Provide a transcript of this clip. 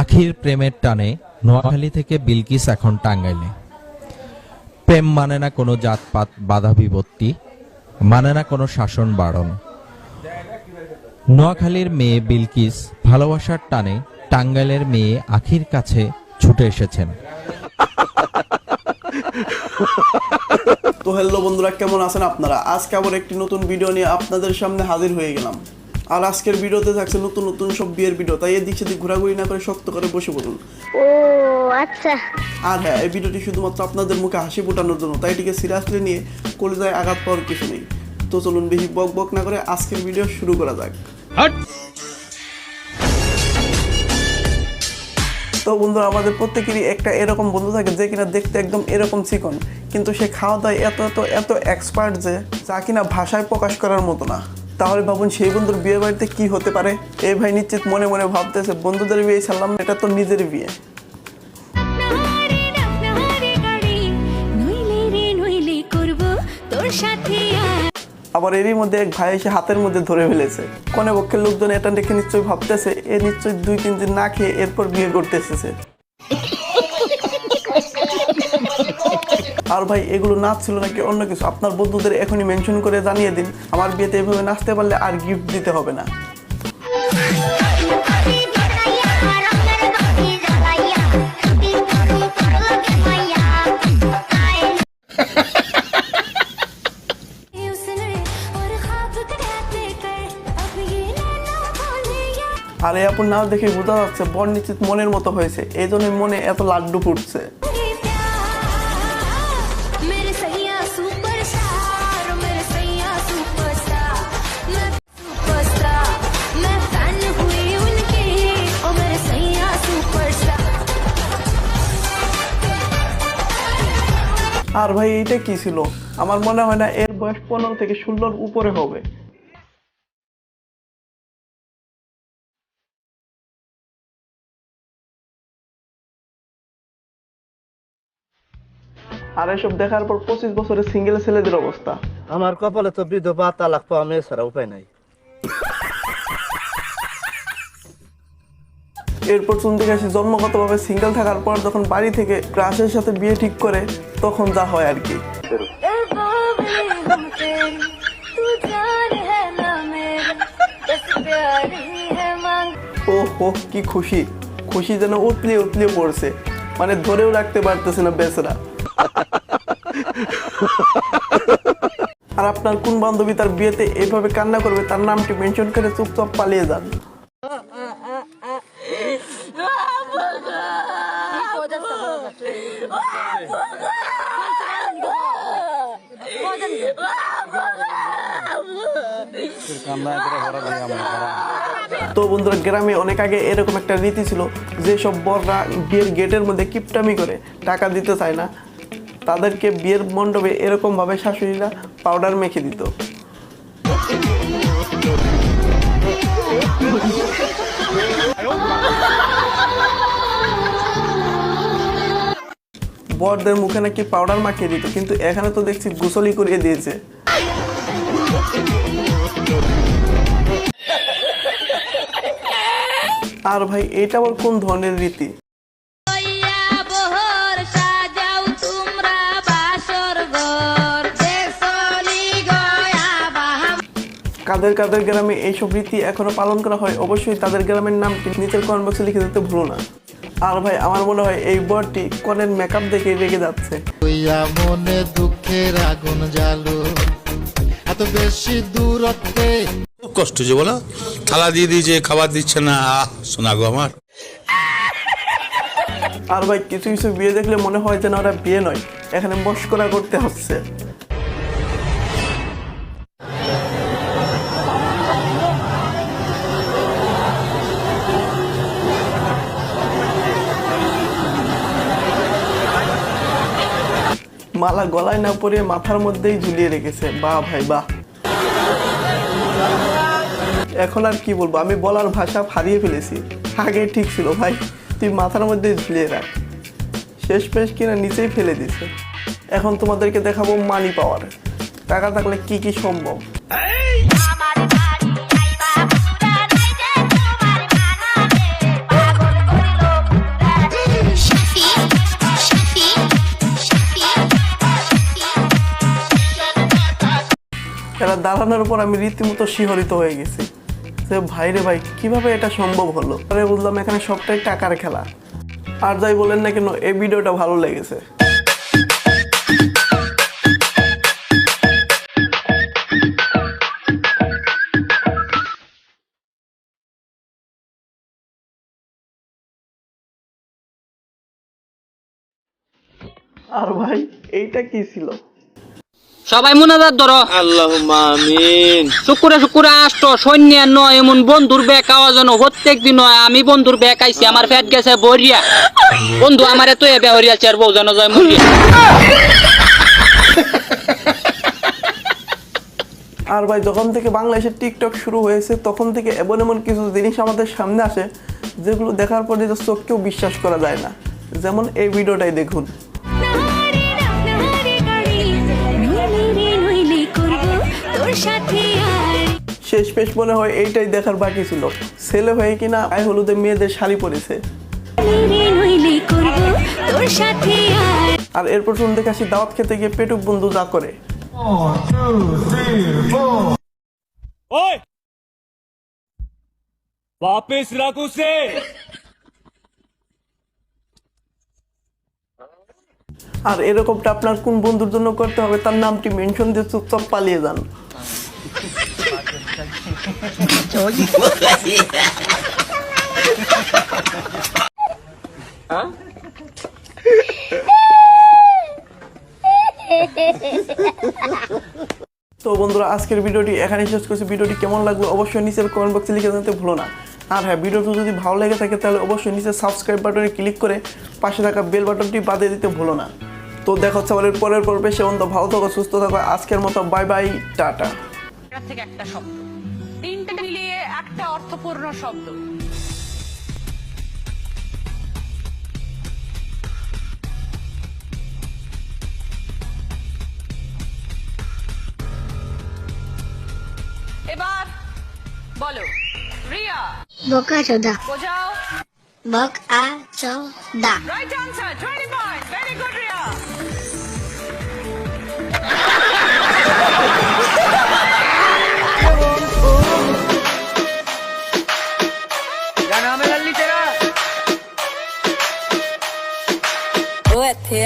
আখির প্রেমের টানে নোয়াখালী থেকে বিলকিস এখন টাঙ্গাইলে। প্রেম মানে না কোনো জাতপাত বাধা বিপত্তি, মানে না কোনো শাসন বারণ। নোয়াখালীর মেয়ে বিলকিস ভালোবাসার টানে টাঙ্গাইলের মেয়ে আখির কাছে ছুটে এসেছেন। তো হ্যালো বন্ধুরা, কেমন আছেন আপনারা? আজকে আবার একটি নতুন ভিডিও নিয়ে আপনাদের সামনে হাজির হয়ে গেলাম। আর আজকের ভিডিওতে থাকছে নতুন নতুন সব বিয়ের ভিডিও, তাই এদিক সেদিক ঘোরাঘুরি না করে শক্ত করে বসে পড়ুন। ও আচ্ছা। আর হ্যাঁ, এই ভিডিওটি শুধুমাত্র আপনাদের মুখে হাসি ফোটানোর জন্য, তাই এটিকে সিরিয়াসলি নিয়ে কলিজায় আঘাত পাওয়ার কিছু নেই। তো চলুন বেশি বক বক না করে আজকের ভিডিও শুরু করা যাক। তো বন্ধুরা, আমাদের প্রত্যেকেরই একটা এরকম বন্ধু থাকে যে কিনা দেখতে একদম এরকম চিকন, কিন্তু সে খাওয়া দাওয়ায় এত এক্সপার্ট যে যা কিনা ভাষায় প্রকাশ করার মতো না। তাহলে ভাবুন সেই বন্ধুর বিয়ে বাড়িতে কি হতে পারে। এই ভাই নিশ্চিত মনে মনে ভাবতেছে, বন্ধুদের বিয়ে ছাড়লাম, এটা তো নিজের বিয়ে। আবার এরই মধ্যে এক ভাই এসে হাতের মধ্যে ধরে ফেলেছে। কনে পক্ষের লোকজন এটা দেখে নিশ্চয়ই ভাবতেছে এ নিশ্চয়ই 2-3 দিন না খেয়ে এরপর বিয়ে করতে এসেছে। আর ভাই, এগুলো নাচ ছিল নাকি অন্য কিছু? আপনার বন্ধুদের এখনই মেনশন করে জানিয়ে দিন, আমার বিয়েতে এভাবে নাচতে পারলে আর গিফট দিতে হবে না। আর এই আপন নাচ দেখে বোঝা যাচ্ছে বর নিশ্চিত মনের মতো হয়েছে, এই জন্য মনে এত লাড্ডু ফুটছে। আর ভাই, এইটা কি ছিল? আমার মনে হয় না এর বয়স 15 থেকে 16-র উপরে হবে। আর এসব দেখার পর 25 বছরের সিঙ্গেল ছেলেদের অবস্থা। আমার কপালে তো বিধবা তালাক পাওয়া মেয়ে ছাড়া উপায় নাই। এরপর শুনতে গেছি জন্মগতভাবে সিঙ্গেল থাকার পর যখন বাড়ি থেকে ক্রাশের সাথে বিয়ে ঠিক করে, তখন যা হয় আর কি। ওহ, কি খুশি খুশি যেন উতলিয়ে উতলিয়ে পড়ছে, মানে ধরেও রাখতে পারতেছে না বেচারা। আর আপনার কোন বান্ধবী তার বিয়েতে এইভাবে কান্না করবে, তার নামটি মেনশন করে চুপচাপ পালিয়ে যান। তো বন্ধুরা, গ্রামে অনেক আগে এরকম একটা রীতি ছিল, যে সব বররা বিয়ের গেটের মধ্যে কিপটামি করে টাকা দিতে চায় না, তাদেরকে বিয়ের মণ্ডপে এরকম ভাবে শাশুড়িরা পাউডার মেখে দিত। বরদের মুখে নাকি পাউডার মাখিয়ে দিত, কিন্তু এখানে তো দেখছি গোসলই করিয়ে দিয়েছে। আর ভাই, এটা আবার কোন ধরনের রীতি? কাদের কাদের গ্রামে এইসব রীতি এখনো পালন করা হয়, অবশ্যই তাদের গ্রামের নামটি নিচের কমেন্ট বক্সে লিখে দিতে ভুলো না। আর ভাই, আমার মনে হয় এই বরটি কনের মেকআপ দেখে রেগে যাচ্ছে। মনে দুঃখের আগুন জ্বালো এত বেশি দূরত্বে, খুব কষ্ট যে বলো, থালা দিয়ে দিয়েছে, খাবার দিচ্ছে না, শোনা গো আমার। আর ভাই, কিছু কিছু বিয়ে দেখলে মনে হয় যেন ওরা বিয়ে নয়, এখানে মস্করা করতে হচ্ছে। মালা গলায় না পরিয়ে মাথার মধ্যেই ঝুলিয়ে রেখেছে। বাহ ভাই বাহ। এখন আর কি বলবো, আমি বলার ভাষা হারিয়ে ফেলেছি। আগে ঠিক ছিল ভাই, তুই মাথার মধ্যে ঝুলিয়ে রাখ, শেষ পেশ কিনা নিচেই ফেলে দিছে। এখন তোমাদেরকে দেখাবো মানি পাওয়ার, টাকা থাকলে কি কি সম্ভব। এটা দাঁড়ানোর পর আমি রীতিমতো শিহরিত হয়ে গেছি যে ভাই রে ভাই কিভাবে এটা সম্ভব হলো। পরে বুঝলাম এখানে সবটাই টাকার খেলা। আর যাই বলেন না কেন, এই ভিডিওটা ভালো লেগেছে। আর ভাই এইটা কি ছিল? সবাই মোনাজাত ধরো। আল্লাহুম্মা আমিন। শুকুরে শুকুরে আসত সৈন্য নয় এমন বন্ধুর ব্যাগ আওয়াজ প্রত্যেক দিন হয়। আমি বন্ধুর ব্যাগ আইছি, আমার পেট গেছে বরিয়া। বন্ধু আমার এত এ বেহরিয়া চেয়ার বউ জানো জয় মরিয়া। আর ভাই যখন থেকে বাংলাদেশের টিকটক শুরু হয়েছে তখন থেকে এমন এমন কিছু জিনিস আমাদের সামনে আসে যেগুলো দেখার পর নিজের চোখকেও বিশ্বাস করা যায় না। যেমন এই ভিডিওটাই দেখুন। শেষ পেশ মনে হয় এইটাই দেখার বাকি ছিল। ছেলে হয়ে কিনা গায়ে হলুদে মেয়েদের শাড়ি পরেছে। আর এরপর শুন দেখে আসি দাওয়াত খেতে গিয়ে পেটুক বন্ধু যা করে। वापस रख उसे। আর এরকমটা আপনার কোন বন্ধুর জন্য করতে হবে তার নামটি মেনশন দিয়ে চুপচাপ পালিয়ে যান। তো বন্ধুরা আজকের ভিডিওটি এখানে শেষ করছি। ভিডিওটি কেমন লাগলো অবশ্যই নিচের কমেন্ট বক্সে লিখে জানাতে ভুলো না। আর হ্যাঁ, ভিডিওটি যদি ভালো লেগে থাকে তাহলে অবশ্যই নিচে সাবস্ক্রাইব বাটনে ক্লিক করে পাশে থাকা বেল বাটনটি বাজিয়ে দিতে ভুলো না। তো দেখা হচ্ছে আমাদের পরের পর্বে। সে বন্ধু ভালো থাকো, সুস্থ থাকো। আজকের মতো বাই বাই, টাটা। থেকে একটা শব্দ, তিনটে মিলিয়ে একটা অর্থপূর্ণ শব্দ। এবার বলো রিয়া। বোকা চোদা। বোঝাও। বক আ চোদা। Right answer, 20 point. Very good Riya. ও এতে